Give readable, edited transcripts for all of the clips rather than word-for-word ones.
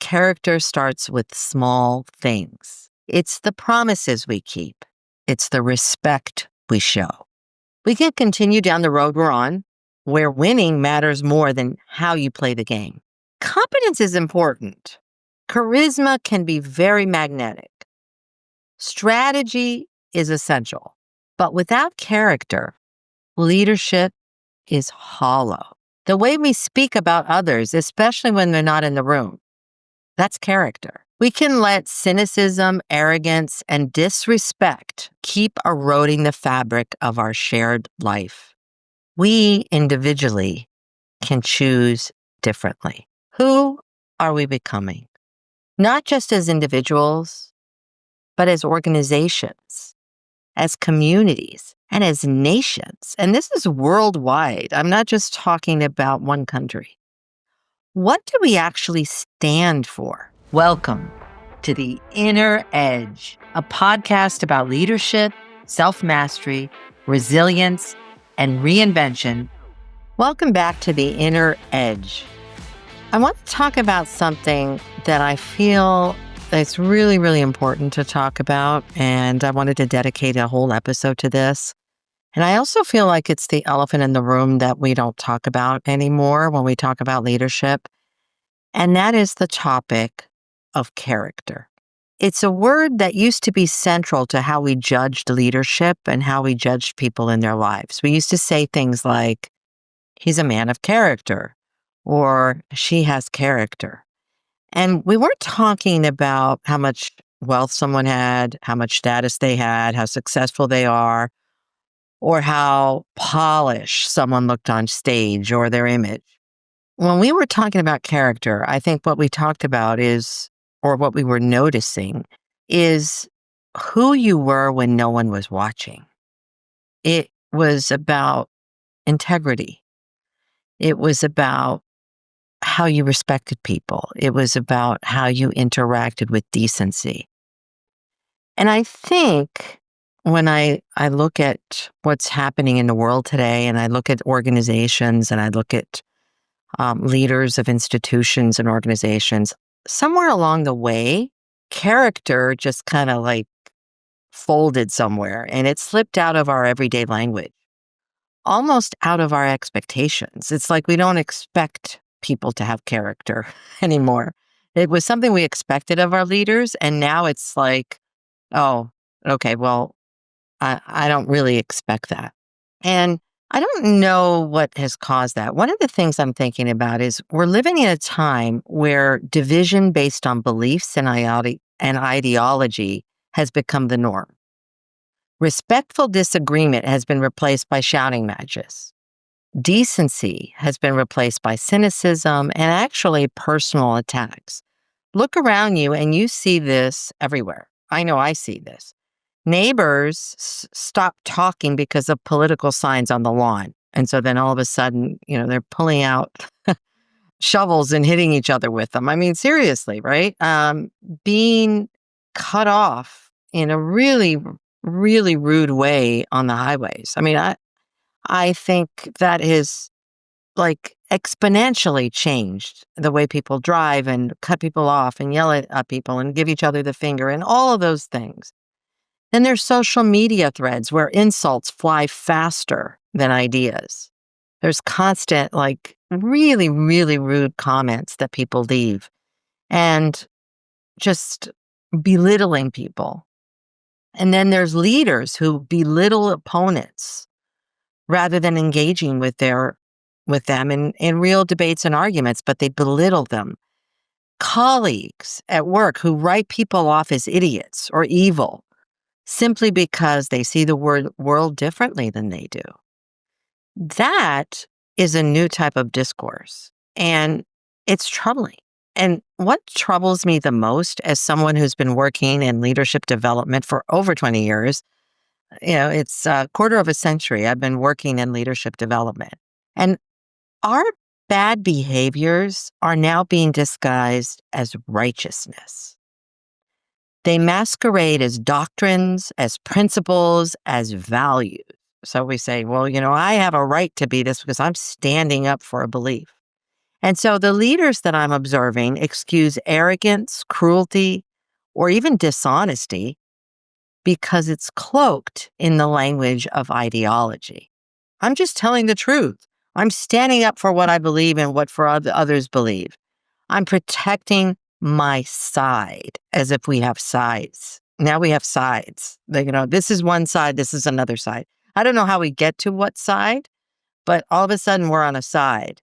character starts with small things. It's the promises we keep. It's the respect we show. We can continue down the road we're on, where winning matters more than how you play the game. Competence is important. Charisma can be very magnetic. Strategy is essential. But without character, leadership is hollow. The way we speak about others, especially when they're not in the room, that's character. We can let cynicism, arrogance, and disrespect keep eroding the fabric of our shared life. We individually can choose differently. Who are we becoming? Not just as individuals, but as organizations, as communities, and as nations. And this is worldwide. I'm not just talking about one country. What do we actually stand for? Welcome to The Inner Edge, a podcast about leadership, self-mastery, resilience, and reinvention. Welcome back to The Inner Edge. I want to talk about something that I feel it's really, really important to talk about, and I wanted to dedicate a whole episode to this. And I also feel like it's the elephant in the room that we don't talk about anymore when we talk about leadership, and that is the topic of character. It's a word that used to be central to how we judged leadership and how we judged people in their lives. We used to say things like, he's a man of character, or she has character. And we weren't talking about how much wealth someone had, how much status they had, how successful they are, or how polished someone looked on stage or their image. When we were talking about character, I think what we talked about is, or what we were noticing, is who you were when no one was watching. It was about integrity. It was about how you respected people. It was about how you interacted with decency. And I think when I look at what's happening in the world today, and I look at organizations, and I look at leaders of institutions and organizations, somewhere along the way, character just kind of like folded somewhere, and it slipped out of our everyday language, almost out of our expectations. It's like we don't expect people to have character anymore. It was something we expected of our leaders, and now it's like, oh, okay, well, I don't really expect that. And I don't know what has caused that. One of the things I'm thinking about is we're living in a time where division based on beliefs and ideology has become the norm. Respectful disagreement has been replaced by shouting matches. Decency has been replaced by cynicism and actually personal attacks. Look around you and you see this everywhere. I know I see this. Neighbors stop talking because of political signs on the lawn. And so then all of a sudden, they're pulling out shovels and hitting each other with them. I mean, seriously, right? Being cut off in a really, really rude way on the highways. I mean, I think that is like exponentially changed the way people drive and cut people off and yell at people and give each other the finger and all of those things. Then there's social media threads where insults fly faster than ideas. There's constant, really, really rude comments that people leave and just belittling people. And then there's leaders who belittle opponents rather than engaging with them in real debates and arguments, but they belittle them. Colleagues at work who write people off as idiots or evil simply because they see the world differently than they do. That is a new type of discourse, and it's troubling. And what troubles me the most as someone who's been working in leadership development for over 20 years, it's a quarter of a century I've been working in leadership development. And our bad behaviors are now being disguised as righteousness. They masquerade as doctrines, as principles, as values. So we say, well, I have a right to be this because I'm standing up for a belief. And so the leaders that I'm observing excuse arrogance, cruelty, or even dishonesty because it's cloaked in the language of ideology. I'm just telling the truth. I'm standing up for what I believe and what for others believe. I'm protecting my side as if we have sides. Now we have sides. This is one side, this is another side. I don't know how we get to what side, but all of a sudden we're on a side.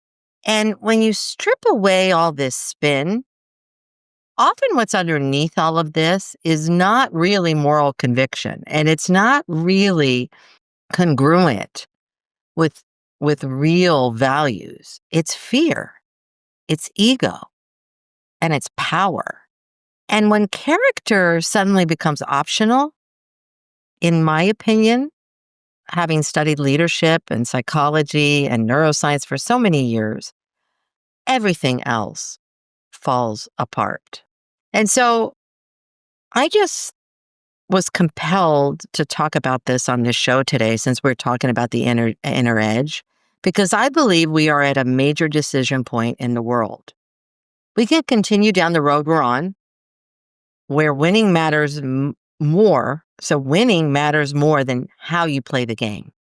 And when you strip away all this spin, often what's underneath all of this is not really moral conviction, and it's not really congruent with real values. It's fear, it's ego, and it's power. And when character suddenly becomes optional, in my opinion, having studied leadership and psychology and neuroscience for so many years, everything else falls apart. And so I just was compelled to talk about this on this show today, since we're talking about the inner edge, because I believe we are at a major decision point in the world. We can continue down the road we're on, where winning matters more. So winning matters more than how you play the game,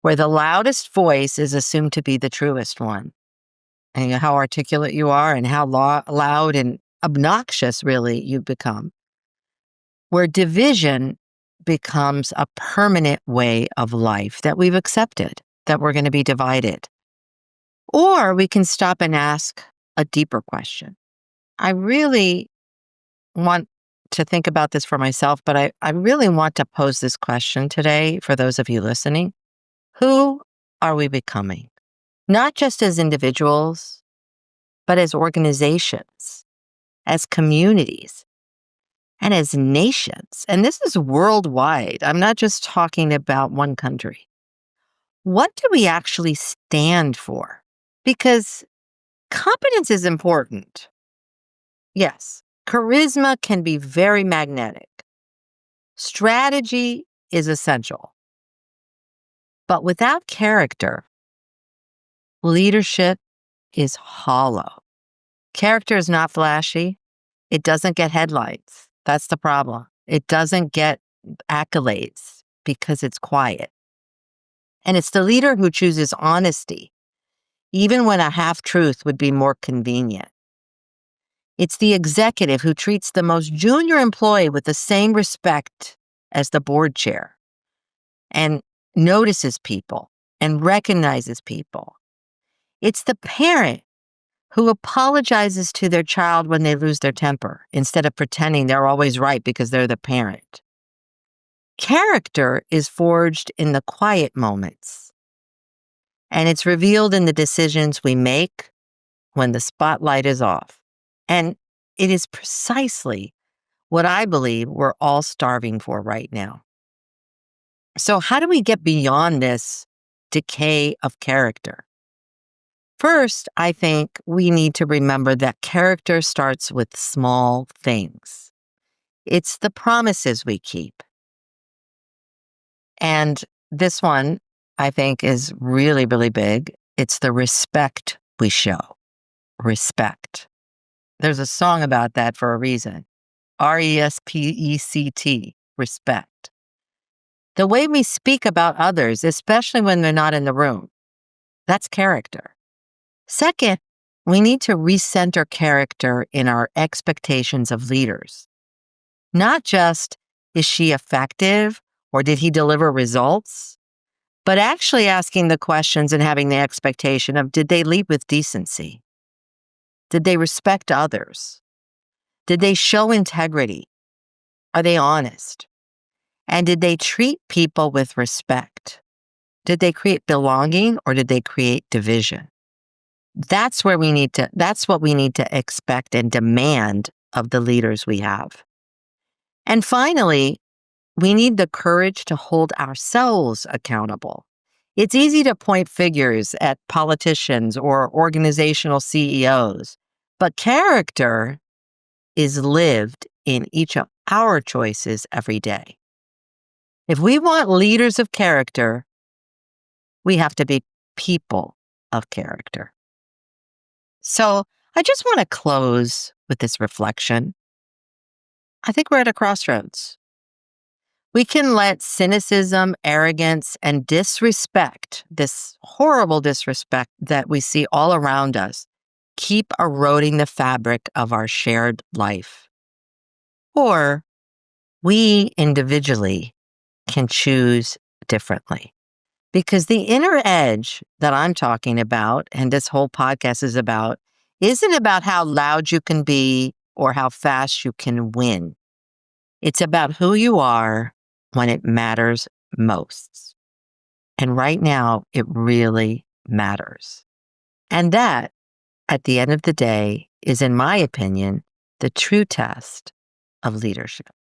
where the loudest voice is assumed to be the truest one, and how articulate you are and how loud and obnoxious really you become, where division becomes a permanent way of life that we've accepted, that we're going to be divided. Or we can stop and ask a deeper question. I really want to think about this for myself, but I really want to pose this question today for those of you listening. Who are we becoming? Not just as individuals, but as organizations, as communities, and as nations. And this is worldwide. I'm not just talking about one country. What do we actually stand for? Because competence is important. Yes, charisma can be very magnetic. Strategy is essential. But without character, leadership is hollow. Character is not flashy. It doesn't get headlines. That's the problem. It doesn't get accolades because it's quiet. And it's the leader who chooses honesty, even when a half-truth would be more convenient. It's the executive who treats the most junior employee with the same respect as the board chair, and notices people and recognizes people. It's the parent who apologizes to their child when they lose their temper instead of pretending they're always right because they're the parent. Character is forged in the quiet moments, and it's revealed in the decisions we make when the spotlight is off. And it is precisely what I believe we're all starving for right now. So how do we get beyond this decay of character? First, I think we need to remember that character starts with small things. It's the promises we keep. And this one, I think, is really, really big. It's the respect we show. Respect. There's a song about that for a reason. RESPECT, respect. The way we speak about others, especially when they're not in the room, that's character. Second, we need to recenter character in our expectations of leaders. Not just, is she effective or did he deliver results? But actually asking the questions and having the expectation of, did they lead with decency? Did they respect others? Did they show integrity? Are they honest? And did they treat people with respect? Did they create belonging or did they create division? That's what we need to expect and demand of the leaders we have. And finally, we need the courage to hold ourselves accountable. It's easy to point fingers at politicians or organizational CEOs, but character is lived in each of our choices every day. If we want leaders of character, we have to be people of character. So I just want to close with this reflection. I think we're at a crossroads. We can let cynicism, arrogance, and disrespect, this horrible disrespect that we see all around us, keep eroding the fabric of our shared life. Or we individually can choose differently. Because the inner edge that I'm talking about, and this whole podcast is about, isn't about how loud you can be or how fast you can win. It's about who you are when it matters most. And right now, it really matters. And that, at the end of the day, is, in my opinion, the true test of leadership.